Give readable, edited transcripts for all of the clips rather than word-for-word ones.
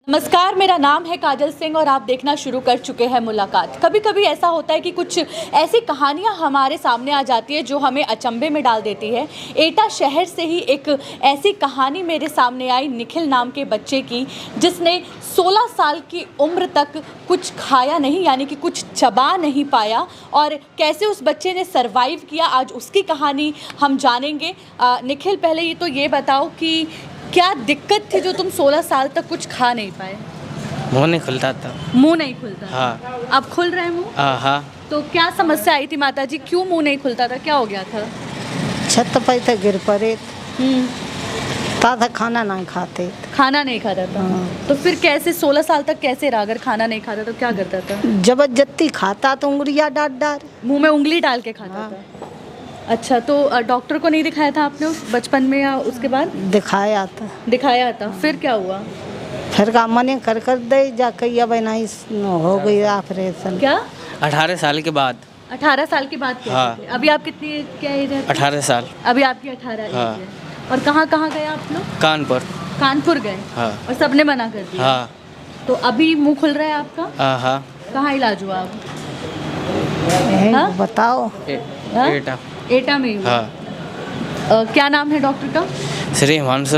नमस्कार, मेरा नाम है काजल सिंह और आप देखना शुरू कर चुके हैं मुलाकात। कभी कभी ऐसा होता है कि कुछ ऐसी कहानियां हमारे सामने आ जाती है जो हमें अचंभे में डाल देती है। एटा शहर से ही एक ऐसी कहानी मेरे सामने आई निखिल नाम के बच्चे की, जिसने 16 साल की उम्र तक कुछ खाया नहीं, यानी कि कुछ चबा नहीं पाया, और कैसे उस बच्चे ने सरवाइव किया, आज उसकी कहानी हम जानेंगे। निखिल, पहले ये बताओ कि क्या दिक्कत थी जो तुम 16 साल तक कुछ खा नहीं पाए? मुंह नहीं खुलता था। मुंह नहीं खुलता? हाँ। अब खुल रहा है मुंह? हाँ। तो क्या समस्या आई थी माताजी, क्यों मुंह नहीं खुलता था, क्या हो गया था? छत पर थे गिर पड़े था, खाना नहीं खाते। खाना नहीं खाता था? तो फिर कैसे 16 साल तक कैसे रहा? अगर खाना नहीं खाता तो क्या करता था? जबरदस्ती खाता तो उंगलियां डाल मुंह में उंगली डाल के खाता था? अच्छा, तो डॉक्टर को नहीं दिखाया था आपने उस बचपन में या उसके बाद? दिखाया था। फिर क्या हुआ? फिर का मने कर दे जाके अब नहीं हो गई ऑपरेशन। क्या 18 साल के बाद? 18 साल के बाद? हाँ। अभी आप कितनी क्या एज है? 18 साल। अभी आपकी 18 एज हाँ। है। और कहाँ गए आप लोग? कानपुर गए? हाँ। और सबने मना कर दिया? हाँ। तो अभी मुंह खुल रहा है आपका? हाँ। कहाँ इलाज हुआ अब? हाँ? बताओ। हाँ? एटा। एटा में हुआ? हाँ। क्या नाम है डॉक्टर का? श्री हिमांशु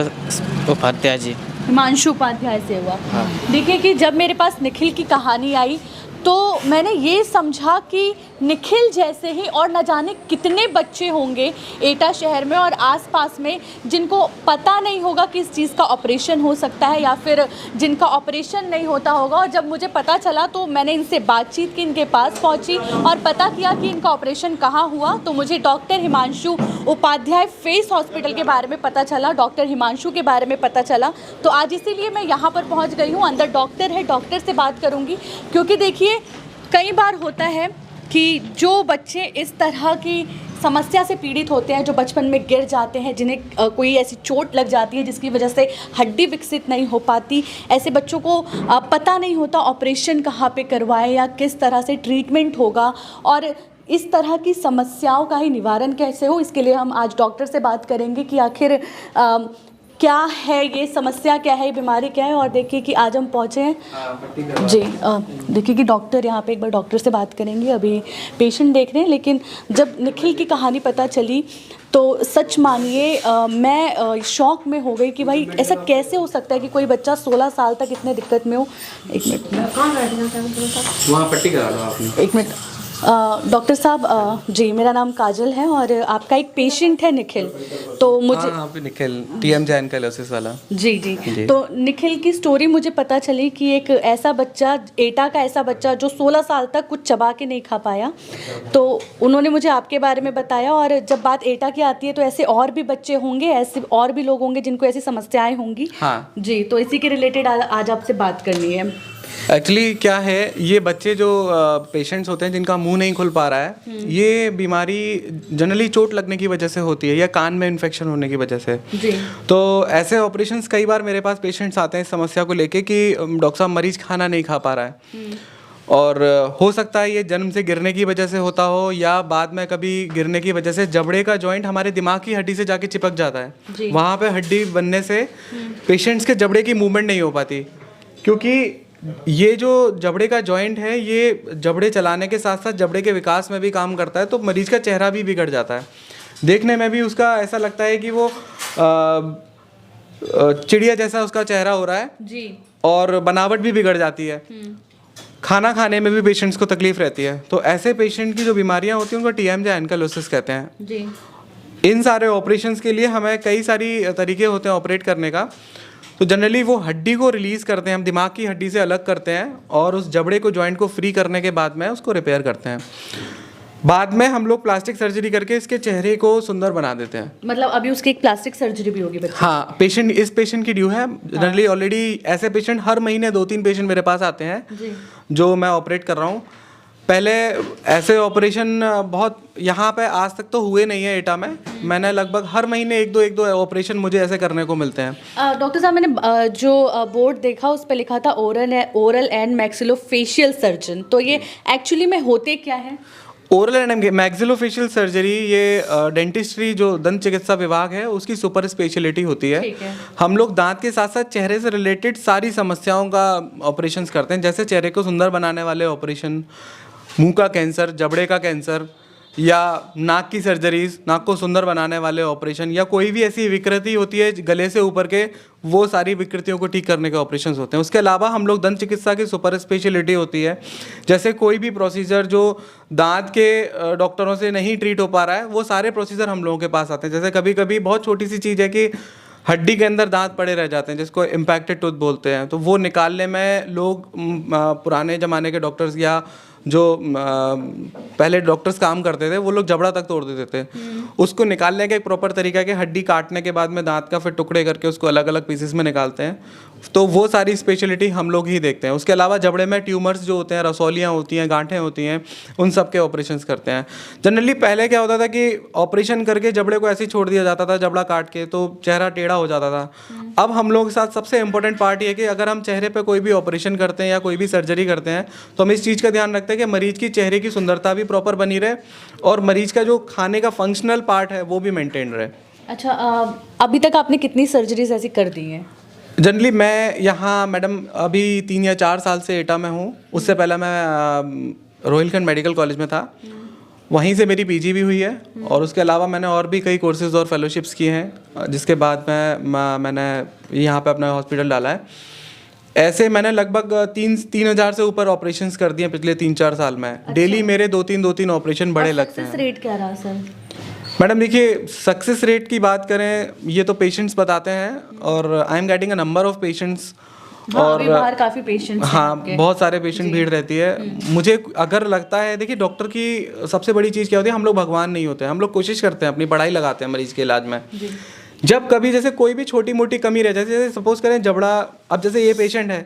उपाध्याय जी। हिमांशु उपाध्याय से हुआ। हाँ। देखिए कि जब मेरे पास निखिल की कहानी आई तो मैंने ये समझा कि निखिल जैसे ही और न जाने कितने बच्चे होंगे एटा शहर में और आसपास में जिनको पता नहीं होगा कि इस चीज़ का ऑपरेशन हो सकता है या फिर जिनका ऑपरेशन नहीं होता होगा। और जब मुझे पता चला तो मैंने इनसे बातचीत की, इनके पास पहुंची और पता किया कि इनका ऑपरेशन कहाँ हुआ। तो मुझे doctor Himanshu Upadhyay face hospital के बारे में पता चला, डॉक्टर हिमांशु के बारे में पता चला। तो आज इसीलिए मैं यहाँ पर पहुँच गई हूँ। अंदर डॉक्टर है, डॉक्टर से बात करूँगी, क्योंकि देखिए कई बार होता है कि जो बच्चे इस तरह की समस्या से पीड़ित होते हैं, जो बचपन में गिर जाते हैं, जिन्हें कोई ऐसी चोट लग जाती है जिसकी वजह से हड्डी विकसित नहीं हो पाती, ऐसे बच्चों को पता नहीं होता ऑपरेशन कहाँ पे करवाएं या किस तरह से ट्रीटमेंट होगा, और इस तरह की समस्याओं का ही निवारण कैसे हो। इसके लिए हम आज डॉक्टर से बात करेंगे कि आखिर क्या है ये समस्या, क्या है ये बीमारी, क्या है। और देखिए कि आज हम पहुँचे हैं जी। देखिए कि डॉक्टर यहाँ पे, एक बार डॉक्टर से बात करेंगे। अभी पेशेंट देख रहे हैं, लेकिन जब निखिल की कहानी पता चली तो सच मानिए मैं शॉक में हो गई कि भाई ऐसा कैसे हो सकता है कि कोई बच्चा 16 साल तक इतने दिक्कत में हो। एक मिनट, वहाँ पट्टी करा लो आपने। एक मिनट। डॉक्टर साहब जी, मेरा नाम काजल है और आपका एक पेशेंट है निखिल। तो मुझे हाँ पे निखिल TMJ एंकाइलोसिस वाला। जी। तो निखिल की स्टोरी मुझे पता चली कि एक ऐसा बच्चा, एटा का ऐसा बच्चा जो 16 साल तक कुछ चबा के नहीं खा पाया। तो उन्होंने मुझे आपके बारे में बताया, और जब बात एटा की आती है तो ऐसे और भी बच्चे होंगे, ऐसे और भी लोग होंगे जिनको ऐसी समस्याएं होंगी। हाँ जी, तो इसी के रिलेटेड आज आपसे बात करनी है। एक्चुअली क्या है, ये बच्चे जो पेशेंट्स होते हैं जिनका मुंह नहीं खुल पा रहा है, ये बीमारी जनरली चोट लगने की वजह से होती है या कान में इन्फेक्शन होने की वजह से जी। तो ऐसे ऑपरेशंस कई बार मेरे पास पेशेंट्स आते हैं इस समस्या को लेके कि डॉक्टर साहब मरीज खाना नहीं खा पा रहा है, और हो सकता है ये जन्म से गिरने की वजह से होता हो या बाद में कभी गिरने की वजह से जबड़े का जॉइंट हमारे दिमाग की हड्डी से जाके चिपक जाता है। वहाँ पे हड्डी बनने से पेशेंट्स के जबड़े की मूवमेंट नहीं हो पाती, क्योंकि ये जो जबड़े का जॉइंट है ये जबड़े चलाने के साथ साथ जबड़े के विकास में भी काम करता है। तो मरीज का चेहरा भी बिगड़ जाता है, देखने में भी उसका ऐसा लगता है कि वो चिड़िया जैसा उसका चेहरा हो रहा है जी, और बनावट भी बिगड़ जाती है। खाना खाने में भी पेशेंट्स को तकलीफ रहती है। तो ऐसे पेशेंट की जो बीमारियां होती हैं उनको TMJ एंकाइलोसिस कहते हैं जी। इन सारे ऑपरेशंस के लिए हमें कई सारी तरीके होते हैं ऑपरेट करने का। तो जनरली वो हड्डी को रिलीज़ करते हैं, हम दिमाग की हड्डी से अलग करते हैं और उस जबड़े को जॉइंट को फ्री करने के बाद में उसको रिपेयर करते हैं। बाद में हम लोग प्लास्टिक सर्जरी करके इसके चेहरे को सुंदर बना देते हैं। मतलब अभी उसकी एक प्लास्टिक सर्जरी भी होगी बच्चे? हाँ, इस पेशेंट की ड्यू है। जनरली ऑलरेडी ऐसे पेशेंट हर महीने 2-3 पेशेंट मेरे पास आते हैं जी, जो मैं ऑपरेट कर रहा हूँ। पहले ऐसे ऑपरेशन बहुत यहाँ पे आज तक तो हुए नहीं है एटा में। मैंने लगभग हर महीने एक दो ऑपरेशन मुझे ऐसे करने को मिलते हैं। डॉक्टर साहब, मैंने जो बोर्ड देखा उस पर लिखा था ओरल एंड मैक्सिलोफेशियल सर्जन, तो ये एक्चुअली में होते क्या है? ओरल एंड मैक्सिलोफेशियल सर्जरी ये डेंटिस्ट्री जो दंत चिकित्सा विभाग है उसकी सुपर स्पेशलिटी होती है। ठीक है। हम लोग दांत के साथ साथ चेहरे से रिलेटेड सारी समस्याओं का ऑपरेशंस करते हैं, जैसे चेहरे को सुंदर बनाने वाले ऑपरेशन, मुंह का कैंसर, जबड़े का कैंसर, या नाक की सर्जरीज, नाक को सुंदर बनाने वाले ऑपरेशन, या कोई भी ऐसी विकृति होती है गले से ऊपर के, वो सारी विकृतियों को ठीक करने के ऑपरेशंस होते हैं। उसके अलावा हम लोग दंत चिकित्सा की सुपर स्पेशलिटी होती है, जैसे कोई भी प्रोसीजर जो दांत के डॉक्टरों से नहीं ट्रीट हो पा रहा है, वो सारे प्रोसीजर हम लोगों के पास आते हैं। जैसे कभी कभी बहुत छोटी सी चीज़ है कि हड्डी के अंदर दांत पड़े रह जाते हैं, जिसको इम्पैक्टेड टूथ बोलते हैं, तो वो निकालने में लोग पुराने ज़माने के डॉक्टर्स या जो पहले डॉक्टर्स काम करते थे वो लोग जबड़ा तक तोड़ देते थे। उसको निकालने का एक प्रॉपर तरीका है कि हड्डी काटने के बाद में दांत का फिर टुकड़े करके उसको अलग अलग पीसेस में निकालते हैं, तो वो सारी स्पेशलिटी हम लोग ही देखते हैं। उसके अलावा जबड़े में ट्यूमर्स जो होते हैं, रसौलियाँ होती हैं, गांठें होती हैं, उन सब के ऑपरेशंस करते हैं। जनरली पहले क्या होता था कि ऑपरेशन करके जबड़े को ऐसे ही छोड़ दिया जाता था, जबड़ा काट के, तो चेहरा टेढ़ा हो जाता था। अब हम लोग के साथ सबसे इंपॉर्टेंट पार्ट ये है कि अगर हम चेहरे पे कोई भी ऑपरेशन करते हैं या कोई भी सर्जरी करते हैं, तो हम इस चीज़ का ध्यान रखते हैं कि मरीज की चेहरे की सुंदरता भी प्रॉपर बनी रहे और मरीज का जो खाने का फंक्शनल पार्ट है वो भी मेंटेन रहे। अच्छा, अभी तक आपने कितनी सर्जरीज ऐसी कर दी हैं? जनरली मैं यहाँ मैडम अभी 3 या 4 साल से एटा में हूँ। उससे पहले मैं रोहिलखंड मेडिकल कॉलेज में था, वहीं से मेरी पीजी भी हुई है, और उसके अलावा मैंने और भी कई कोर्सेज और फेलोशिप्स किए हैं, जिसके बाद मैंने यहाँ पे अपना हॉस्पिटल डाला है। ऐसे मैंने लगभग 3,000 से ऊपर ऑपरेशंस कर दिए पिछले 3-4 साल में। अच्छा। डेली मेरे 2-3 ऑपरेशन बड़े लगते हैं। सक्सेस रेट क्या रहा सर? मैडम देखिए, सक्सेस रेट की बात करें ये तो पेशेंट्स बताते हैं, और I am getting a number of patients. हाँ, और अभी बाहर काफ़ी पेशेंट्स हैं हाँ, आपके। बहुत सारे पेशेंट भीड़ रहती है। मुझे अगर लगता है, देखिए डॉक्टर की सबसे बड़ी चीज़ क्या होती है, हम लोग भगवान नहीं होते, हम लोग कोशिश करते हैं, अपनी पढ़ाई लगाते हैं मरीज के इलाज में। जब कभी जैसे कोई भी छोटी मोटी कमी रह जाए, जैसे सपोज करें जबड़ा, अब जैसे ये पेशेंट है,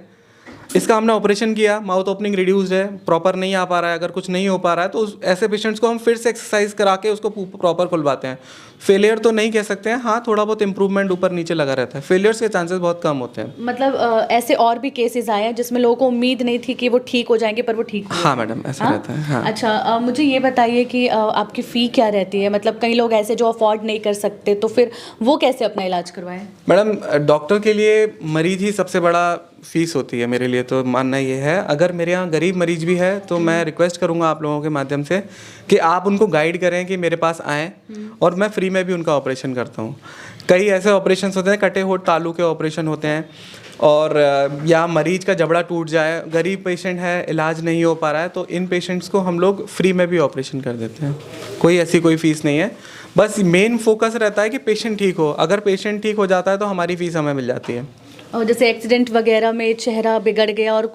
इसका हमने ऑपरेशन किया, माउथ ओपनिंग रिड्यूस्ड है, प्रॉपर नहीं आ पा रहा है, अगर कुछ नहीं हो पा रहा है तो ऐसे पेशेंट्स को हम फिर से एक्सरसाइज करा के उसको प्रॉपर खुलवाते हैं। फेलियर तो नहीं कह सकते हैं, हाँ थोड़ा बहुत इंप्रूवमेंट ऊपर नीचे लगा रहता है, फेलियर्स के चांसेस बहुत कम होते हैं। मतलब ऐसे और भी केसेस आए हैं जिसमें लोगों को उम्मीद नहीं थी कि वो ठीक हो जाएंगे, पर वो ठीक हुए? हाँ मैडम, ऐसा रहता है। हाँ। अच्छा, मुझे ये बताइए कि आपकी फ़ी क्या रहती है? मतलब कई लोग ऐसे जो अफोर्ड नहीं कर सकते, तो फिर वो कैसे अपना इलाज करवाएं? मैडम, डॉक्टर के लिए मरीज ही सबसे बड़ा फीस होती है। मेरे लिए तो मानना ये है, अगर मेरे यहाँ गरीब मरीज भी है तो मैं रिक्वेस्ट करूँगा आप लोगों के माध्यम से कि आप उनको गाइड करें कि मेरे पास आएँ, और मैं फ्री में भी उनका ऑपरेशन करता हूँ। कई ऐसे ऑपरेशन होते हैं, कटे होठ तालू के ऑपरेशन होते हैं, और या मरीज का जबड़ा टूट जाए, गरीब पेशेंट है, इलाज नहीं हो पा रहा है, तो इन पेशेंट्स को हम लोग फ्री में भी ऑपरेशन कर देते हैं। कोई ऐसी कोई फ़ीस नहीं है, बस मेन फोकस रहता है कि पेशेंट ठीक हो। अगर पेशेंट ठीक हो जाता है तो हमारी फ़ीस हमें मिल जाती है। और जैसे एक्सीडेंट वगैरह में चेहरा बिगड़ गया और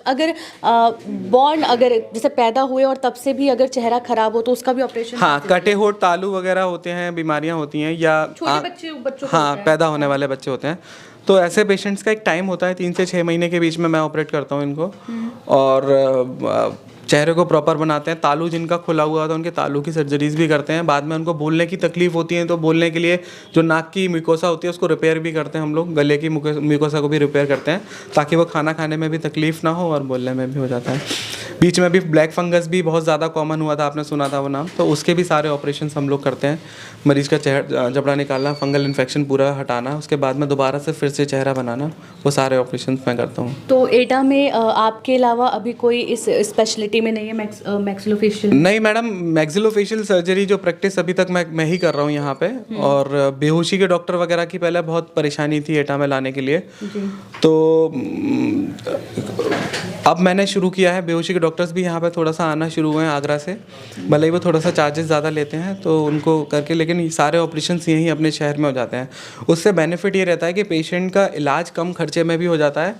अगर बॉर्न, अगर जैसे पैदा हुए और तब से भी अगर चेहरा खराब हो तो उसका भी ऑपरेशन? हाँ, कटे होठ तालू वगैरह होते हैं, बीमारियां होती हैं, या छोटे बच्चों को हाँ, होता है। पैदा होने वाले बच्चे होते हैं, तो ऐसे पेशेंट्स का एक टाइम होता है, 3 से 6 महीने के बीच में मैं ऑपरेट करता हूँ इनको, और चेहरे को प्रॉपर बनाते हैं। तालू जिनका खुला हुआ था उनके तालू की सर्जरीज भी करते हैं। बाद में उनको बोलने की तकलीफ होती है, तो बोलने के लिए जो नाक की म्यूकोसा होती है उसको रिपेयर भी करते हैं हम लोग, गले की म्यूकोसा को भी रिपेयर करते हैं, ताकि वो खाना खाने में भी तकलीफ ना हो और बोलने में भी हो जाता है। बीच में भी ब्लैक फंगस भी बहुत ज़्यादा कॉमन हुआ था, आपने सुना था वो नाम, तो उसके भी सारे ऑपरेशन हम लोग करते हैं। मरीज़ का चेहरा जबड़ा निकालना, फंगल इन्फेक्शन पूरा हटाना, उसके बाद में दोबारा से फिर से चेहरा बनाना, वो सारे ऑपरेशन मैं करता हूँ। तो एटा में आपके अलावा अभी कोई इस स्पेशलिटी में नहीं है मैक्सिलोफेशियल? नहीं मैडम, मैक्सिलोफेशियल सर्जरी जो प्रैक्टिस अभी तक मैं ही कर रहा हूँ यहाँ पे, और बेहोशी के डॉक्टर वगैरह की पहले बहुत परेशानी थी एटा में लाने के लिए, तो अब मैंने शुरू किया है। बेहोशी के डॉक्टर्स भी यहाँ पे थोड़ा सा आना शुरू हुए हैं आगरा से, भले ही वो थोड़ा सा चार्जेस ज़्यादा लेते हैं तो उनको करके, लेकिन सारे ऑपरेशंस यहीं अपने शहर में हो जाते हैं। उससे बेनिफिट ये रहता है कि पेशेंट का इलाज कम खर्चे में भी हो जाता है।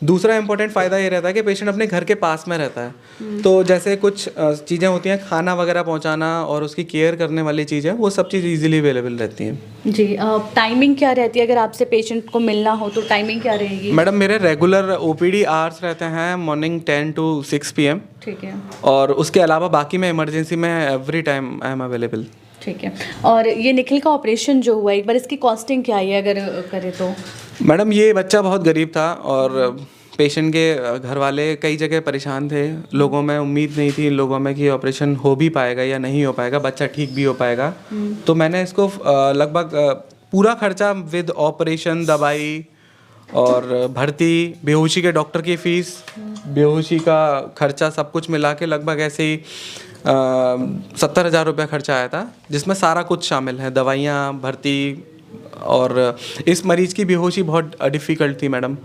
दूसरा इंपॉर्टेंट फ़ायदा ये रहता है कि पेशेंट अपने घर के पास में रहता है, तो जैसे कुछ चीज़ें होती हैं, खाना वगैरह पहुँचाना और उसकी केयर करने वाली चीज़ें, वो सब चीज़ ईजिली अवेलेबल रहती हैं। जी, टाइमिंग क्या रहती है? अगर आपसे पेशेंट को मिलना हो तो टाइमिंग क्या रहेगी? मैडम, मेरे रेगुलर OPD आवर्स रहते हैं मॉर्निंग 10 to 6 PM। ठीक है। और उसके अलावा बाकी मैं इमरजेंसी में every time I am available. ठीक है। और ये निखिल का ऑपरेशन जो हुआ, एक बार इसकी कॉस्टिंग क्या है अगर करें तो? मैडम, ये बच्चा बहुत गरीब था और पेशेंट के घर वाले कई जगह परेशान थे, लोगों में उम्मीद नहीं थी इन लोगों में कि ऑपरेशन हो भी पाएगा या नहीं हो पाएगा, बच्चा ठीक भी हो पाएगा। तो मैंने इसको लगभग पूरा खर्चा विद ऑपरेशन, दवाई और भर्ती, बेहोशी के डॉक्टर की फ़ीस, बेहोशी का खर्चा सब कुछ मिला के लगभग ऐसे ही 70,000 रुपये खर्चा आया था, जिसमें सारा कुछ शामिल है, दवाइयाँ, भर्ती। और इस मरीज़ की बेहोशी बहुत डिफ़िकल्ट थी मैडम।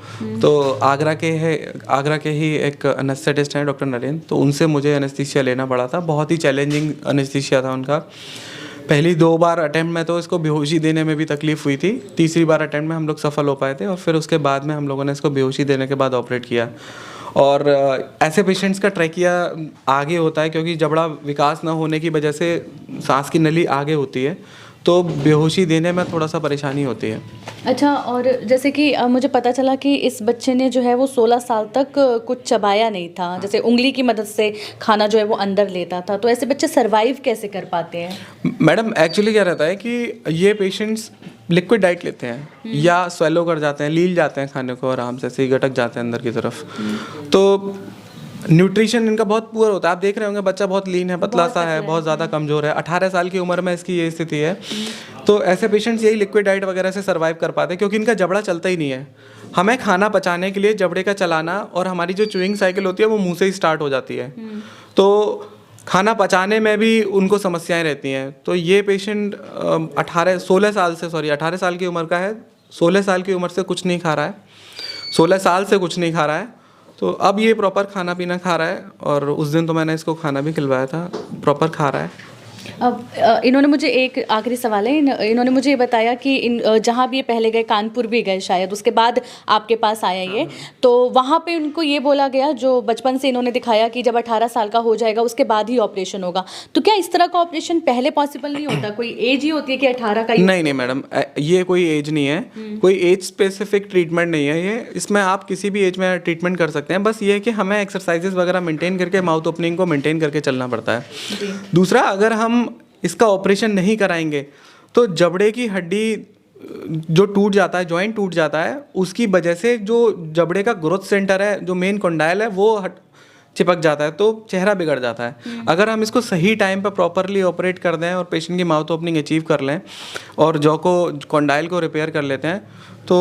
तो आगरा के ही एक एनेस्थेटिस्ट हैं डॉक्टर नरेंद्र, तो उनसे मुझे एनेस्थीसिया लेना पड़ा था। बहुत ही चैलेंजिंग एनेस्थीसिया था उनका। पहली 2 बार अटैम्प्ट में तो इसको बेहोशी देने में भी तकलीफ़ हुई थी, तीसरी बार अटैम्प्ट में हम लोग सफल हो पाए थे और फिर उसके बाद में हम लोगों ने इसको बेहोशी देने के बाद ऑपरेट किया। और ऐसे पेशेंट्स का ट्रैकिया आगे होता है, क्योंकि जबड़ा विकास ना होने की वजह से सांस की नली आगे होती है, तो बेहोशी देने में थोड़ा सा परेशानी होती है। अच्छा, और जैसे कि मुझे पता चला कि इस बच्चे ने जो है वो 16 साल तक कुछ चबाया नहीं था, जैसे उंगली की मदद से खाना जो है वो अंदर लेता था, तो ऐसे बच्चे सरवाइव कैसे कर पाते हैं? मैडम एक्चुअली क्या रहता है कि ये पेशेंट्स लिक्विड डाइट लेते हैं या स्वेलो कर जाते हैं, लील जाते हैं खाने को आराम से, ऐसे ही गटक जाते हैं अंदर की तरफ। तो न्यूट्रिशन इनका बहुत पुअर होता है। आप देख रहे होंगे बच्चा बहुत लीन है, पतला सा है, बहुत ज़्यादा कमज़ोर है, 18 साल की उम्र में इसकी ये स्थिति है। तो ऐसे पेशेंट्स यही लिक्विड डाइट वगैरह से सर्वाइव कर पाते हैं, क्योंकि इनका जबड़ा चलता ही नहीं है। हमें खाना पचाने के लिए जबड़े का चलाना और हमारी जो च्यूइंग साइकिल होती है वो मुंह से ही स्टार्ट हो जाती है, तो खाना पचाने में भी उनको समस्याएं रहती हैं। तो ये पेशेंट 18 साल की उम्र का है, 16 साल की उम्र से कुछ नहीं खा रहा है, 16 साल से कुछ नहीं खा रहा है। तो अब ये प्रॉपर खाना पीना खा रहा है, और उस दिन तो मैंने इसको खाना भी खिलवाया था, प्रॉपर खा रहा है। अब इन्होंने मुझे एक आखिरी सवाल है, इन्होंने मुझे ये बताया कि जहाँ भी ये पहले गए, कानपुर भी गए शायद, उसके बाद आपके पास आया ये, तो वहाँ पे उनको ये बोला गया, जो बचपन से इन्होंने दिखाया कि जब 18 साल का हो जाएगा उसके बाद ही ऑपरेशन होगा। तो क्या इस तरह का ऑपरेशन पहले पॉसिबल नहीं होता? कोई एज ही होती है कि 18 का? नहीं मैडम, ये कोई एज नहीं है, कोई एज स्पेसिफिक ट्रीटमेंट नहीं है ये। इसमें आप किसी भी एज में ट्रीटमेंट कर सकते हैं, बस ये है कि हमें एक्सरसाइजेज वगैरह मेंटेन करके माउथ ओपनिंग को मेंटेन करके चलना पड़ता है। दूसरा, अगर हम इसका ऑपरेशन नहीं कराएंगे तो जबड़े की हड्डी जो टूट जाता है, जॉइंट टूट जाता है, उसकी वजह से जो जबड़े का ग्रोथ सेंटर है, जो मेन कॉन्डाइल है, वो चिपक जाता है, तो चेहरा बिगड़ जाता है। अगर हम इसको सही टाइम पर प्रॉपरली ऑपरेट कर दें और पेशेंट की माउथ ओपनिंग अचीव कर लें और जॉ को, कॉन्डाइल को रिपेयर कर लेते हैं, तो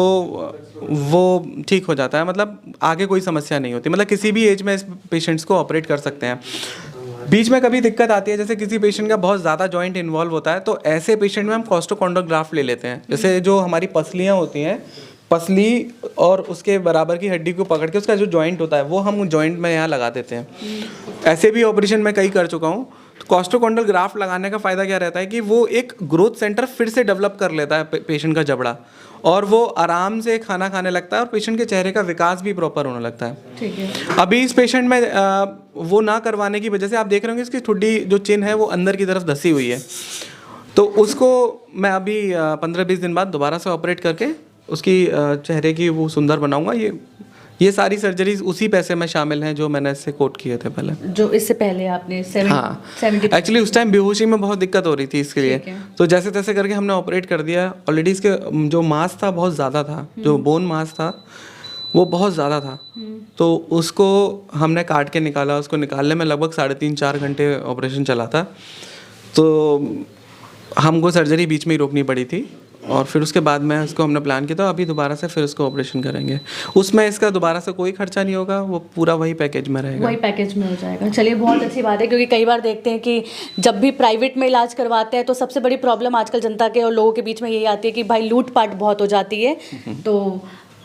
वो ठीक हो जाता है। मतलब आगे कोई समस्या नहीं होती, मतलब किसी भी एज में इस पेशेंट्स को ऑपरेट कर सकते हैं। बीच में कभी दिक्कत आती है, जैसे किसी पेशेंट का बहुत ज़्यादा जॉइंट इन्वॉल्व होता है, तो ऐसे पेशेंट में हम कॉस्टोकॉन्ड्रोल ग्राफ्ट ले लेते हैं। जैसे जो हमारी पसलियाँ होती हैं, पसली और उसके बराबर की हड्डी को पकड़ के उसका जो जॉइंट होता है वो हम जॉइंट में यहाँ लगा देते हैं। ऐसे भी ऑपरेशन मैं कई कर चुका हूँ। तो कॉस्टोकॉन्ड्रोल ग्राफ्ट लगाने का फ़ायदा क्या रहता है कि वो एक ग्रोथ सेंटर फिर से डेवलप कर लेता है पेशेंट का जबड़ा, और वो आराम से खाना खाने लगता है और पेशेंट के चेहरे का विकास भी प्रॉपर होने लगता है। ठीक है। अभी इस पेशेंट में वो ना करवाने की वजह से आप देख रहे होंगे इसकी ठुड्डी जो चिन है वो अंदर की तरफ धसी हुई है, तो उसको मैं अभी 15-20 दिन बाद दोबारा से ऑपरेट करके उसकी चेहरे की वो सुंदर बनाऊंगा। ये सारी सर्जरीज उसी पैसे में शामिल हैं जो मैंने इससे कोट किए थे पहले, जो इससे पहले आपने 70। एक्चुअली उस टाइम बेहोशी में बहुत दिक्कत हो रही थी इसके लिए, तो जैसे तैसे करके हमने ऑपरेट कर दिया। ऑलरेडी इसके जो मांस था बहुत ज़्यादा था, जो बोन मांस था वो बहुत ज़्यादा था, तो उसको हमने काट के निकाला। उसको निकालने में लगभग 3.5-4 घंटे ऑपरेशन चला था, तो हमको सर्जरी बीच में ही रोकनी पड़ी थी। और फिर उसके बाद में उसको हमने प्लान किया था अभी दोबारा से फिर उसको ऑपरेशन करेंगे। उसमें इसका दोबारा से कोई खर्चा नहीं होगा, वो पूरा वही पैकेज में रहेगा, वही पैकेज में हो जाएगा। चलिए, बहुत अच्छी बात है, क्योंकि कई बार देखते हैं कि जब भी प्राइवेट में इलाज करवाते हैं तो सबसे बड़ी प्रॉब्लम आजकल जनता के और लोगों के बीच में यही आती है कि भाई लूटपाट बहुत हो जाती है। तो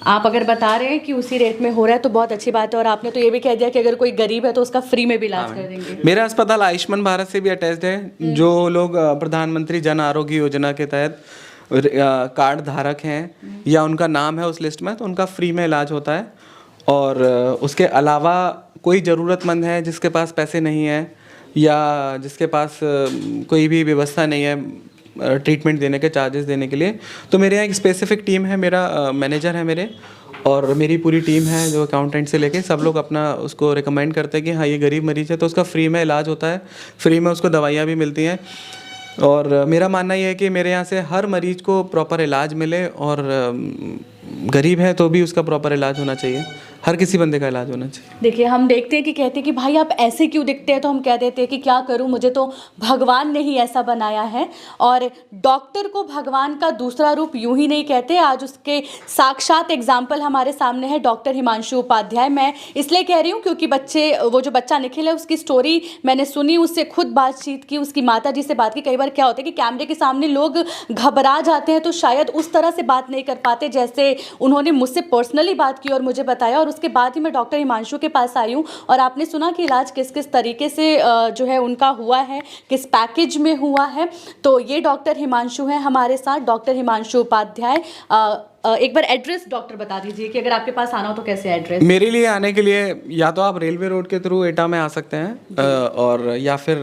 आप अगर बता रहे हैं कि उसी रेट में हो रहा है तो बहुत अच्छी बात है। और आपने तो ये भी कह दिया कि अगर कोई गरीब है तो उसका फ्री में भी इलाज कर देंगे। मेरा अस्पताल आयुष्मान भारत से भी अटैच्ड है। जो लोग प्रधानमंत्री जन आरोग्य योजना के तहत कार्ड धारक हैं या उनका नाम है उस लिस्ट में, तो उनका फ्री में इलाज होता है। और उसके अलावा कोई ज़रूरतमंद है जिसके पास पैसे नहीं है या जिसके पास कोई भी व्यवस्था नहीं है ट्रीटमेंट देने के, चार्जेस देने के लिए, तो मेरे यहाँ एक स्पेसिफिक टीम है, मेरा मैनेजर है मेरे, और मेरी पूरी टीम है जो अकाउंटेंट से लेके सब लोग अपना उसको रिकमेंड करते हैं कि हाँ ये गरीब मरीज़ है तो उसका फ्री में इलाज होता है, फ्री में उसको दवाइयाँ भी मिलती हैं। और मेरा मानना ये है कि मेरे यहाँ से हर मरीज़ को प्रॉपर इलाज मिले, और गरीब है तो भी उसका प्रॉपर इलाज होना चाहिए। हर किसी बंदे का इलाज होना चाहिए। देखिए, हम देखते हैं कि कहते हैं कि भाई आप ऐसे क्यों दिखते हैं, तो हम कह देते हैं कि क्या करूं, मुझे तो भगवान ने ही ऐसा बनाया है। और डॉक्टर को भगवान का दूसरा रूप यूं ही नहीं कहते, आज उसके साक्षात एग्जाम्पल हमारे सामने है डॉक्टर हिमांशु उपाध्याय। मैं इसलिए कह रही हूँ क्योंकि वो जो बच्चा निखिल है उसकी स्टोरी मैंने सुनी, उससे खुद बातचीत की, उसकी माता जी से बात की। कई बार क्या होता है कि कैमरे के सामने लोग घबरा जाते हैं, तो शायद उस तरह से बात नहीं कर पाते जैसे उन्होंने मुझसे पर्सनली बात की और मुझे बताया। और उसके बाद ही मैं डॉक्टर हिमांशु के पास आई हूँ और आपने सुना कि इलाज किस किस तरीके से जो है उनका हुआ है, किस पैकेज में हुआ है। तो ये डॉक्टर हिमांशु हैं हमारे साथ, डॉक्टर हिमांशु उपाध्याय। एक बार एड्रेस डॉक्टर बता दीजिए कि अगर आपके पास आना हो तो कैसे एड्रेस? मेरे लिए आने के लिए या तो आप रेलवे रोड के थ्रू एटा में आ सकते हैं और या फिर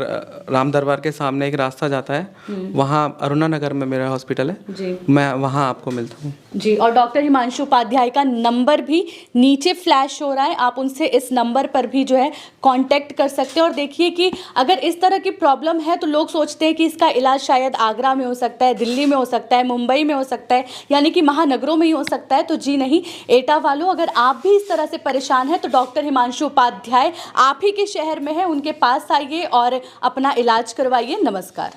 राम दरबार के सामने एक रास्ता जाता है, वहाँ अरुणा नगर में मेरा हॉस्पिटल है जी, मैं वहाँ आपको मिलता हूँ जी। और डॉक्टर हिमांशु उपाध्याय का नंबर भी नीचे फ्लैश हो रहा है, आप उनसे इस नंबर पर भी जो है कांटेक्ट कर सकते हैं। और देखिए कि अगर इस तरह की प्रॉब्लम है तो लोग सोचते हैं कि इसका इलाज शायद आगरा में हो सकता है, दिल्ली में हो सकता है, मुंबई में हो सकता है, यानी कि महानगरों में ही हो सकता है। तो जी नहीं, एटा वालों, अगर आप भी इस तरह से परेशान हैं तो डॉक्टर हिमांशु उपाध्याय आप ही के शहर में है, उनके पास आइए और अपना इलाज करवाइए। नमस्कार।